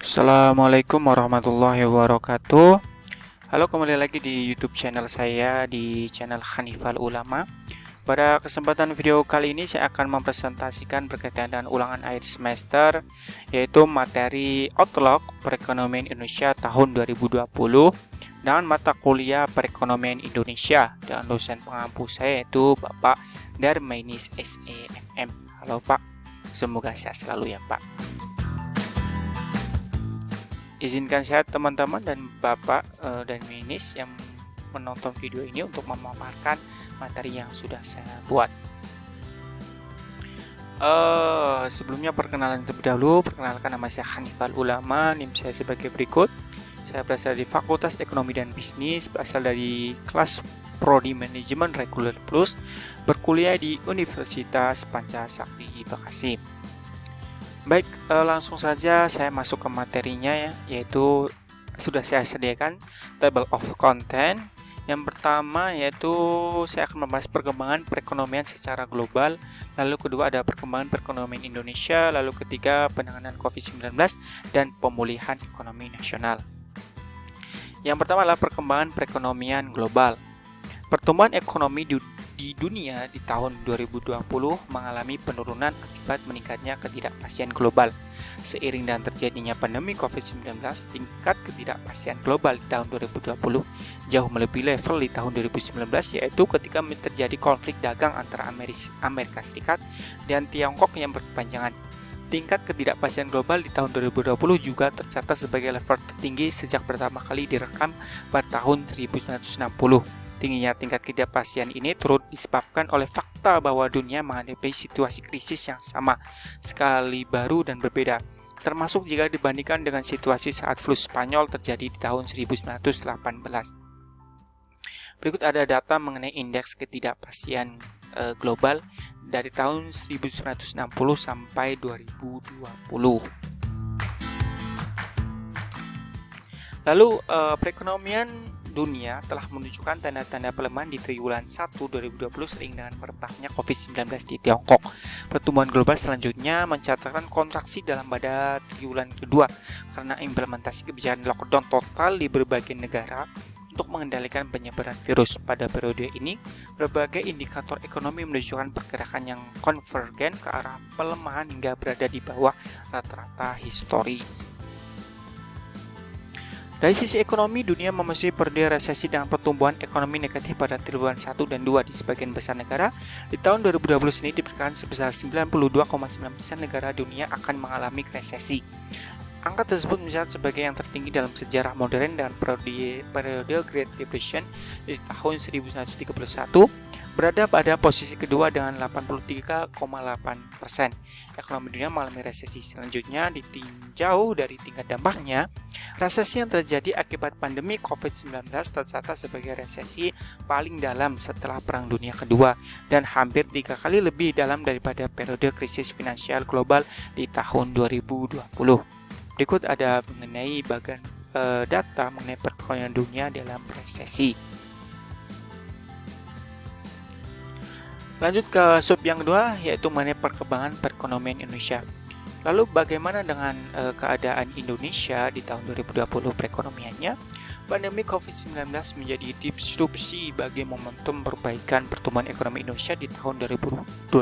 Assalamualaikum warahmatullahi wabarakatuh. Halo, kembali lagi di YouTube channel saya, di channel Hanifal Ulama. Pada kesempatan video kali ini saya akan mempresentasikan berkaitan dengan ulangan akhir semester, yaitu materi Outlook Perekonomian Indonesia tahun 2020 dengan mata kuliah Perekonomian Indonesia, dan dosen pengampu saya yaitu Bapak Darmainis SEMM. Halo Pak, semoga sehat selalu ya Pak. Izinkan saya teman-teman dan Bapak dan Minis yang menonton video ini untuk memaparkan materi yang sudah saya buat. Sebelumnya perkenalan terlebih dahulu, perkenalkan nama saya Hanifal Ulama, NIM saya sebagai berikut. Saya berasal dari Fakultas Ekonomi dan Bisnis, berasal dari kelas Prodi Manajemen Reguler Plus, berkuliah di Universitas Pancasakti Bekasi. Baik, langsung saja saya masuk ke materinya ya, yaitu sudah saya sediakan table of content. Yang pertama yaitu saya akan membahas perkembangan perekonomian secara global, lalu kedua ada perkembangan perekonomian Indonesia, lalu ketiga penanganan COVID-19 dan pemulihan ekonomi nasional. Yang pertama adalah perkembangan perekonomian global. Pertumbuhan ekonomi di dunia di tahun 2020 mengalami penurunan akibat meningkatnya ketidakpastian global. Seiring dengan terjadinya pandemi COVID-19, tingkat ketidakpastian global di tahun 2020 jauh melebihi level di tahun 2019, yaitu ketika terjadi konflik dagang antara Amerika Serikat dan Tiongkok yang berkepanjangan. Tingkat ketidakpastian global di tahun 2020 juga tercatat sebagai level tertinggi sejak pertama kali direkam pada tahun 1960. Tingginya tingkat ketidakpastian ini turut disebabkan oleh fakta bahwa dunia menghadapi situasi krisis yang sama sekali baru dan berbeda, termasuk jika dibandingkan dengan situasi saat flu Spanyol terjadi di tahun 1918. Berikut ada data mengenai indeks ketidakpastian global dari tahun 1960 sampai 2020. Lalu perekonomian dunia telah menunjukkan tanda-tanda pelemahan di triwulan 1 2020 seiring dengan merebaknya COVID-19 di Tiongkok. Pertumbuhan global selanjutnya mencatatkan kontraksi pada triwulan kedua karena implementasi kebijakan lockdown total di berbagai negara untuk mengendalikan penyebaran virus. Pada periode ini, berbagai indikator ekonomi menunjukkan pergerakan yang konvergen ke arah pelemahan hingga berada di bawah rata-rata historis. Dari sisi ekonomi, dunia memasuki periode resesi dengan pertumbuhan ekonomi negatif pada triwulan 1 dan 2 di sebagian besar negara. Di tahun 2020 sendiri diperkirakan sebesar 92,9% negara dunia akan mengalami resesi. Angka tersebut mencatat sebagai yang tertinggi dalam sejarah modern dan periode Great Depression di tahun 1931, berada pada posisi kedua dengan 83,8%. Ekonomi dunia mengalami resesi. Selanjutnya, ditinjau dari tingkat dampaknya, resesi yang terjadi akibat pandemi COVID-19 tercatat sebagai resesi paling dalam setelah Perang Dunia Kedua dan hampir 3 kali lebih dalam daripada periode krisis finansial global di tahun 2020. Berikut ada mengenai bagian data mengenai perekonomian dunia dalam resesi. Lanjut ke sub yang kedua, yaitu mengenai perkembangan perekonomian Indonesia. Lalu bagaimana dengan keadaan Indonesia di tahun 2020 perekonomiannya? Pandemi COVID-19 menjadi disrupsi bagi momentum perbaikan pertumbuhan ekonomi Indonesia di tahun 2020.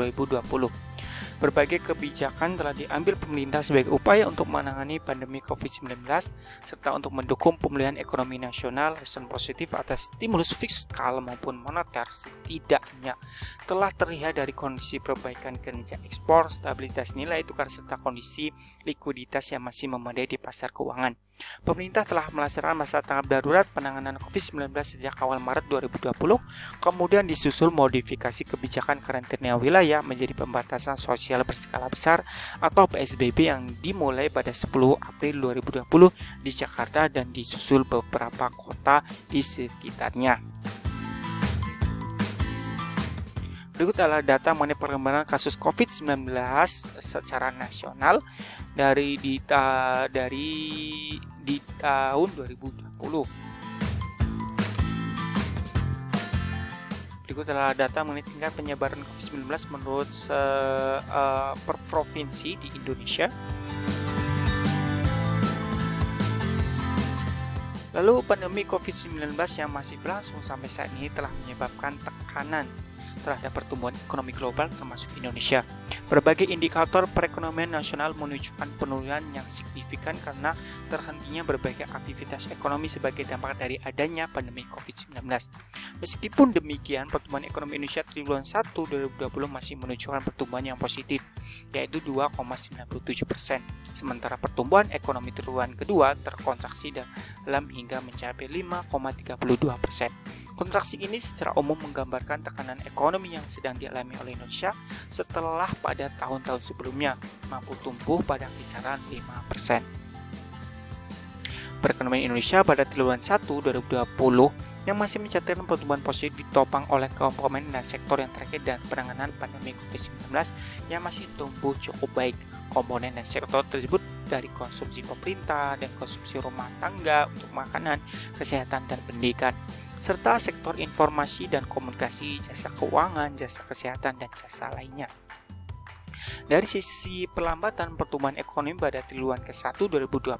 Berbagai kebijakan telah diambil pemerintah sebagai upaya untuk menangani pandemi COVID-19 serta untuk mendukung pemulihan ekonomi nasional. Respon positif atas stimulus fiskal maupun moneter setidaknya telah terlihat dari kondisi perbaikan kinerja ekspor, stabilitas nilai tukar serta kondisi likuiditas yang masih memadai di pasar keuangan. Pemerintah telah melaksanakan masa tanggap darurat penanganan COVID-19 sejak awal Maret 2020, kemudian disusul modifikasi kebijakan karantina wilayah menjadi pembatasan sosial berskala besar atau PSBB yang dimulai pada 10 April 2020 di Jakarta dan disusul beberapa kota di sekitarnya. Berikut adalah data mengenai perkembangan kasus COVID-19 secara nasional di tahun 2020. Berikut adalah data mengenai tingkat penyebaran COVID-19 menurut per provinsi di Indonesia. Lalu pandemi COVID-19 yang masih berlangsung sampai saat ini telah menyebabkan tekanan terhadap pertumbuhan ekonomi global termasuk Indonesia. Berbagai indikator perekonomian nasional menunjukkan penurunan yang signifikan karena terhentinya berbagai aktivitas ekonomi sebagai dampak dari adanya pandemi COVID-19. Meskipun demikian, pertumbuhan ekonomi Indonesia triwulan 1 2020 masih menunjukkan pertumbuhan yang positif, yaitu 2,97%. Sementara pertumbuhan ekonomi triwulan kedua terkontraksi dalam hingga mencapai 5,32%. Kontraksi ini secara umum menggambarkan tekanan ekonomi yang sedang dialami oleh Indonesia setelah pada tahun-tahun sebelumnya mampu tumbuh pada kisaran 5%. Perekonomian Indonesia pada triwulan 1 2020 yang masih mencatatkan pertumbuhan positif ditopang oleh komponen dan sektor yang terkait dengan penanganan pandemi COVID-19 yang masih tumbuh cukup baik. Komponen dan sektor tersebut dari konsumsi pemerintah dan konsumsi rumah tangga untuk makanan, kesehatan, dan pendidikan, serta sektor informasi dan komunikasi, jasa keuangan, jasa kesehatan, dan jasa lainnya. Dari sisi perlambatan pertumbuhan ekonomi pada triwulan ke-1 2020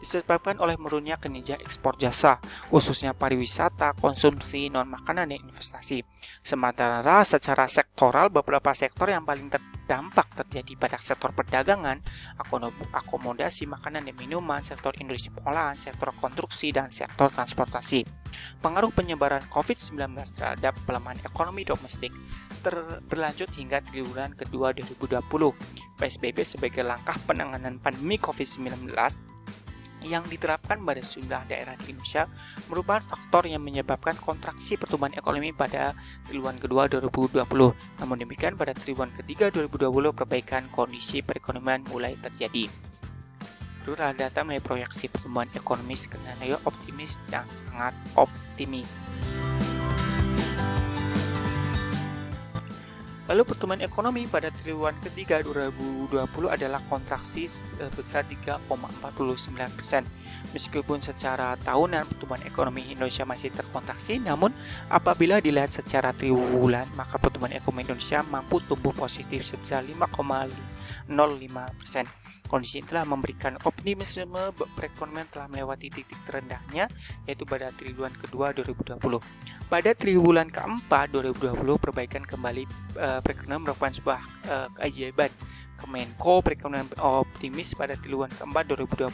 disebabkan oleh menurunnya kinerja ekspor jasa, khususnya pariwisata, konsumsi, non-makanan, dan investasi. Sementara secara sektoral, beberapa sektor yang paling terdampak terjadi pada sektor perdagangan, akomodasi, makanan dan minuman, sektor industri pengolahan, sektor konstruksi, dan sektor transportasi. Pengaruh penyebaran COVID-19 terhadap pelemahan ekonomi domestik berlanjut hingga triwulan kedua 2020. PSBB sebagai langkah penanganan pandemi COVID-19 yang diterapkan pada sejumlah daerah di Indonesia merupakan faktor yang menyebabkan kontraksi pertumbuhan ekonomi pada triwulan kedua 2020. Namun demikian, pada triwulan ketiga 2020 perbaikan kondisi perekonomian mulai terjadi. Itulah data mengenai proyeksi pertumbuhan ekonomi skenario optimis yang sangat optimis. Lalu pertumbuhan ekonomi pada triwulan ketiga 2020 adalah kontraksi sebesar 3,49%. Meskipun secara tahunan pertumbuhan ekonomi Indonesia masih terkontraksi, namun apabila dilihat secara triwulan, maka pertumbuhan ekonomi Indonesia mampu tumbuh positif sebesar 5,05%. Kondisi ini telah memberikan optimisme perekonomian telah melewati titik terendahnya, yaitu pada triwulan kedua 2020. Pada triwulan keempat 2020, perbaikan kembali perekonomian merupakan sebuah keajaiban. Kemenko Perekonomian optimis pada triwulan keempat 2020,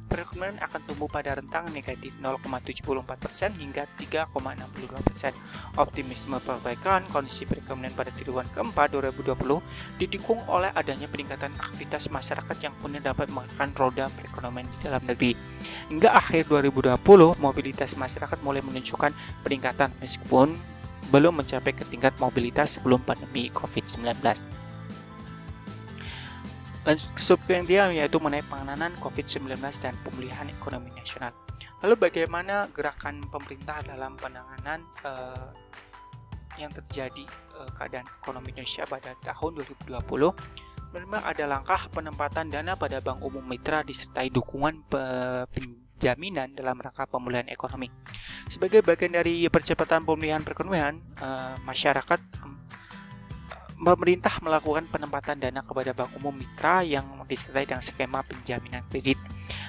perekonomian akan tumbuh pada rentang negatif 0,74% hingga 3,62%. Optimisme perbaikan kondisi perekonomian pada triwulan keempat 2020 didukung oleh adanya peningkatan aktivitas masyarakat yang kemudian dapat menggerakkan roda perekonomian di dalam negeri. Hingga akhir 2020, mobilitas masyarakat mulai menunjukkan peningkatan meskipun belum mencapai ke tingkat mobilitas sebelum pandemi COVID-19. Subjek dia yaitu mengenai penanganan COVID-19 dan pemulihan ekonomi nasional. Lalu bagaimana gerakan pemerintah dalam penanganan yang terjadi keadaan ekonomi Indonesia pada tahun 2020? Memang ada langkah penempatan dana pada Bank Umum Mitra disertai dukungan penjaminan dalam rangka pemulihan ekonomi. Sebagai bagian dari percepatan pemulihan perekonomian, pemerintah melakukan penempatan dana kepada Bank Umum Mitra yang disertai dengan skema penjaminan kredit.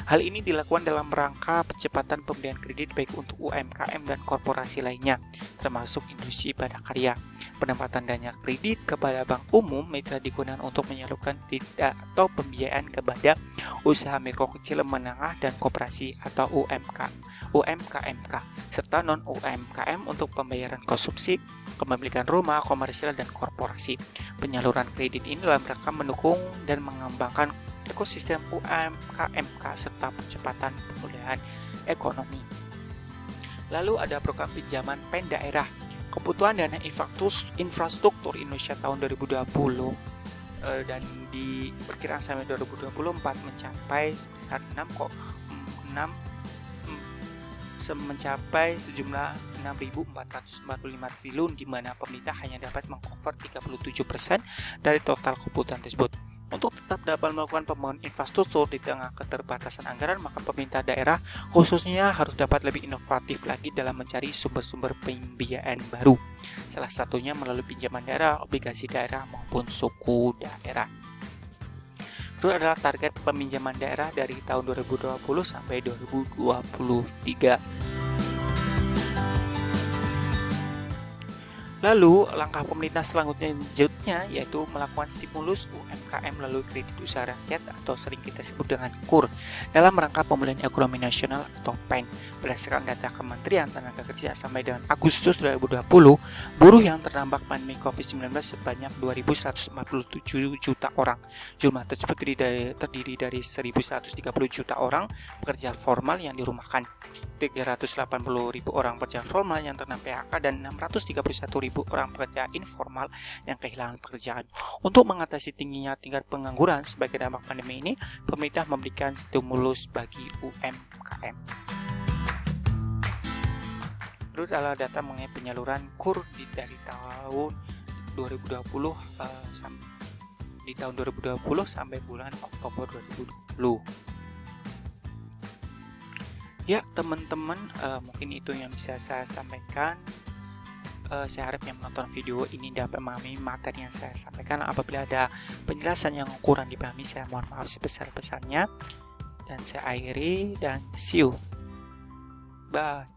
Hal ini dilakukan dalam rangka percepatan pemberian kredit baik untuk UMKM dan korporasi lainnya, termasuk industri padat karya. Penempatan dana kredit kepada Bank Umum Mitra digunakan untuk menyalurkan kredit atau pembiayaan kepada usaha mikro kecil menengah dan koperasi atau UMKMK, serta non-UMKM untuk pembayaran konsumsi, kepemilikan rumah, komersial, dan korporasi. Penyaluran kredit ini dalam rangka mendukung dan mengembangkan ekosistem UMKMK serta percepatan pemulihan ekonomi. Lalu ada program pinjaman PEN daerah. Kebutuhan dana infrastruktur Indonesia tahun 2020 dan diperkirakan sampai 2024 mencapai sebesar mencapai sejumlah 6.445 triliun, di mana pemerintah hanya dapat meng-cover 37% dari total kebutuhan tersebut. Untuk tetap dapat melakukan pembangunan infrastruktur di tengah keterbatasan anggaran, maka pemerintah daerah khususnya harus dapat lebih inovatif lagi dalam mencari sumber-sumber pembiayaan baru. Salah satunya melalui pinjaman daerah, obligasi daerah maupun suku daerah. Berikut adalah target peminjaman daerah dari tahun 2020 sampai 2023. Lalu, langkah pemerintah selanjutnya yaitu melakukan stimulus UMKM melalui kredit usaha rakyat atau sering kita sebut dengan KUR dalam rangka pemulihan ekonomi nasional atau PEN. Berdasarkan data Kementerian Tenaga Kerja sampai dengan Agustus 2020, buruh yang terdampak pandemi COVID-19 sebanyak 2.147 juta orang. Jumlah tersebut terdiri dari 1.130 juta orang pekerja formal yang dirumahkan, 380.000 orang pekerja formal yang terkena PHK, dan 631.000 orang pekerja informal yang kehilangan pekerjaan. Untuk mengatasi tingginya tingkat pengangguran sebagai dampak pandemi ini, pemerintah memberikan stimulus bagi UMKM. Berikut adalah data mengenai penyaluran KUR dari tahun 2020 sampai bulan Oktober 2020. Ya teman-teman, mungkin itu yang bisa saya sampaikan. Saya harap yang menonton video ini dapat memahami materi yang saya sampaikan. Apabila ada penjelasan yang kurang dipahami, saya mohon maaf sebesar-besarnya. Dan saya akhiri dan see you. Bye.